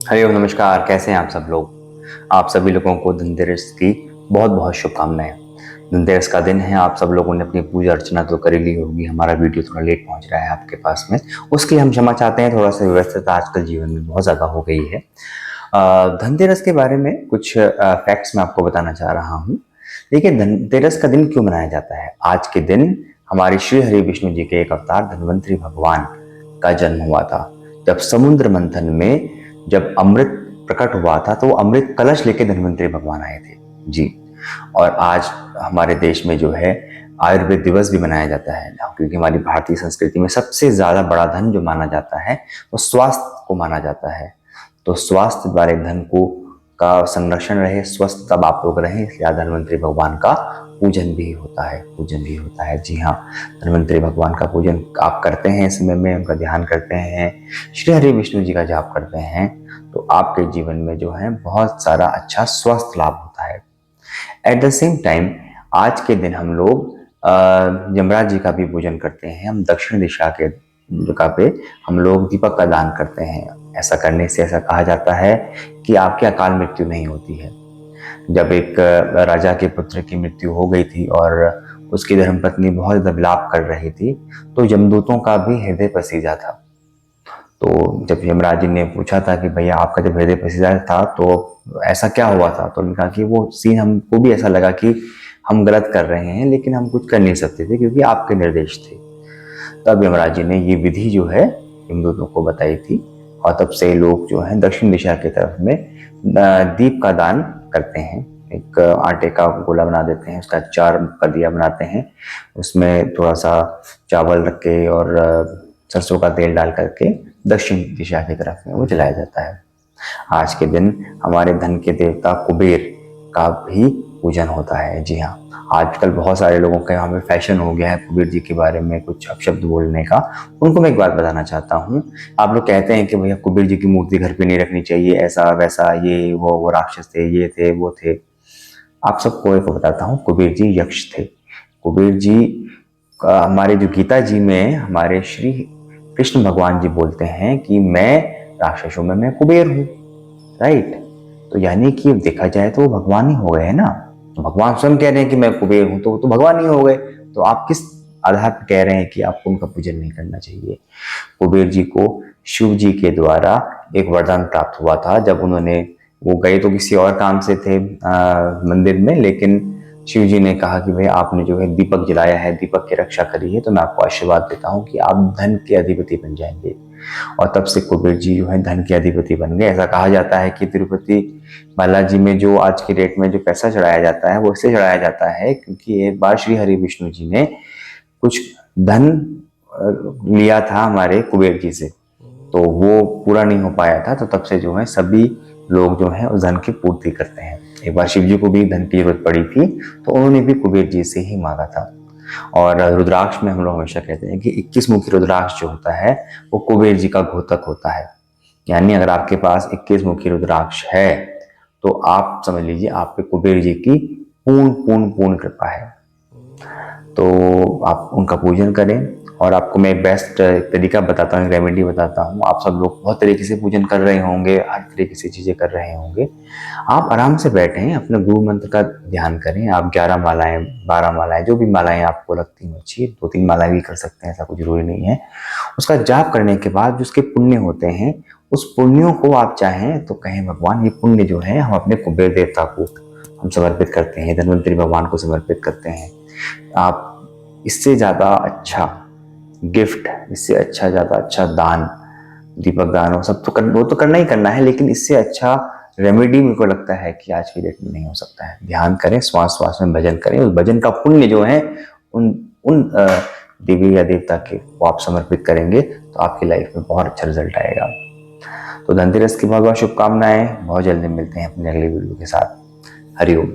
हरिओम नमस्कार। कैसे हैं आप सब लोग। आप सभी लोगों को धनतेरस की बहुत बहुत शुभकामनाएं। धनतेरस का दिन है, आप सब लोगों ने अपनी पूजा अर्चना तो कर ही ली होगी। हमारा वीडियो थोड़ा लेट पहुंच रहा है आपके पास में, उसके लिए हम क्षमा चाहते हैं। थोड़ा सा व्यस्तता आजकल जीवन में बहुत ज़्यादा हो गई है। धनतेरस के बारे में कुछ फैक्ट्स मैं आपको बताना चाह रहा हूँ। देखिए, धनतेरस का दिन क्यों मनाया जाता है। आज के दिन हमारे श्री हरि विष्णु जी के एक अवतार धन्वंतरी भगवान का जन्म हुआ था। जब समुद्र मंथन में जब अमृत प्रकट हुआ था तो अमृत कलश लेके धन्वंतरी भगवान आए थे जी। और आज हमारे देश में जो है आयुर्वेद दिवस भी मनाया जाता है, क्योंकि हमारी भारतीय संस्कृति में सबसे ज्यादा बड़ा धन जो माना जाता है वो स्वास्थ्य को माना जाता है। तो स्वास्थ्य वाले धन को का संरक्षण रहे, स्वस्थ तब आप लोग रहें, इसलिए धन्वंतरी भगवान का पूजन भी होता है। जी हाँ, धन्वंतरी भगवान का पूजन आप करते हैं, इस समय में उनका ध्यान करते हैं, श्री हरि विष्णु जी का जाप करते हैं, तो आपके जीवन में जो है बहुत सारा अच्छा स्वास्थ्य लाभ होता है। एट द सेम टाइम आज के दिन हम लोग यमराज जी का भी पूजन करते हैं। हम दक्षिण दिशा के जगह पे हम लोग दीपक का दान करते हैं। ऐसा करने से ऐसा कहा जाता है कि आपकी अकाल मृत्यु नहीं होती है। जब एक राजा के पुत्र की मृत्यु हो गई थी और उसकी धर्मपत्नी बहुत ज्यादा विलाप कर रही थी, तो यमदूतों का भी हृदय पसीजा था। तो जब यमराज जी ने पूछा था कि भैया आपका जब हृदय पसीजा था तो ऐसा क्या हुआ था, तो उन्होंने कहा कि वो सीन हमको भी ऐसा लगा कि हम गलत कर रहे हैं, लेकिन हम कुछ कर नहीं सकते थे क्योंकि आपके निर्देश थे। तब यमराज जी ने ये विधि जो है यमदूतों को बताई थी, और तब से लोग जो है दक्षिण दिशा की तरफ में दीप का दान करते हैं। एक आटे का गोला बना देते हैं, उसका 4 का दिया बनाते हैं, उसमें थोड़ा सा चावल रख के और सरसों का तेल डाल करके दक्षिण दिशा की तरफ में वो जलाया जाता है। आज के दिन हमारे धन के देवता कुबेर का भी पूजन होता है। जी हाँ, आजकल बहुत सारे लोगों का यहाँ पे फैशन हो गया है कुबेर जी के बारे में कुछ अपशब्द बोलने का। उनको मैं एक बात बताना चाहता हूँ। आप लोग कहते हैं कि भैया कुबेर जी की मूर्ति घर पे नहीं रखनी चाहिए, ऐसा वैसा, ये वो राक्षस थे, ये थे वो थे। आप सबको एक बताता हूँ, कुबेर जी यक्ष थे। कुबेर जी हमारे जो गीता जी में हमारे श्री कृष्ण भगवान जी बोलते हैं कि मैं राक्षसों में मैं कुबेर हूँ, राइट। तो यानी कि देखा जाए तो वो भगवान ही हो गए ना। तो भगवान स्वयं कह रहे हैं कि मैं कुबेर हूं, तो वो तो भगवान ही हो गए। तो आप किस आधार पर कह रहे हैं कि आपको उनका पूजन नहीं करना चाहिए। कुबेर जी को शिव जी के द्वारा एक वरदान प्राप्त हुआ था। जब उन्होंने वो गए तो किसी और काम से थे मंदिर में, लेकिन शिव जी ने कहा कि भाई आपने जो है दीपक जलाया है, दीपक की रक्षा करी है, तो मैं आपको आशीर्वाद देता हूँ कि आप धन के अधिपति बन जाएंगे। और तब से कुबेर जी जो है धन के अधिपति बन गए। ऐसा कहा जाता है कि तिरुपति बालाजी में जो आज की डेट में जो पैसा चढ़ाया जाता है वो इससे चढ़ाया जाता है क्योंकि एक बार श्री हरि विष्णु जी ने कुछ धन लिया था हमारे कुबेर जी से, तो वो पूरा नहीं हो पाया था। तो तब से जो है सभी लोग जो है उस धन की पूर्ति करते हैं। एक बार शिव जी को भी धन की जरूरत पड़ी थी, तो उन्होंने भी कुबेर जी से ही मांगा था। और रुद्राक्ष में हम लोग हमेशा कहते हैं कि 21 मुखी रुद्राक्ष जो होता है वो कुबेर जी का घोतक होता है। यानी अगर आपके पास 21 मुखी रुद्राक्ष है तो आप समझ लीजिए आप पे कुबेर जी की पूर्ण पूर्ण पूर्ण कृपा है। तो आप उनका पूजन करें। और आपको मैं बेस्ट तरीका बताता हूँ, रेमेडी बताता हूँ। आप सब लोग बहुत तरीके से पूजन कर रहे होंगे, हर तरीके से चीजें कर रहे होंगे। आप आराम से बैठें, अपने गुरु मंत्र का ध्यान करें। आप 11 मालाएं, 12 मालाएं, जो भी मालाएं आपको लगती हैं अच्छी, 2-3 मालाएं भी कर सकते हैं, ऐसा कुछ जरूरी नहीं है। उसका जाप करने के बाद जो उसके पुण्य होते हैं, उस पुण्यों को आप चाहें तो कहें भगवान ये पुण्य जो है हम अपने कुबेर देवता को हम समर्पित करते हैं, धन्वंतरी भगवान को समर्पित करते हैं। आप इससे ज्यादा अच्छा गिफ्ट, इससे अच्छा ज्यादा अच्छा दान, दीपक दान हो सब तो वो तो करना ही करना है, लेकिन इससे अच्छा रेमेडी मेरे को लगता है कि आज की डेट में नहीं हो सकता है। ध्यान करें, श्वास श्वास में भजन करें, उस भजन का पुण्य जो है उन उन देवी या देवता के वो आप समर्पित करेंगे तो आपकी लाइफ में बहुत अच्छा रिजल्ट आएगा। तो धनतेरस की बहुत बहुत शुभकामनाएं। बहुत जल्दी मिलते हैं अपने अगले वीडियो के साथ। हरिओम।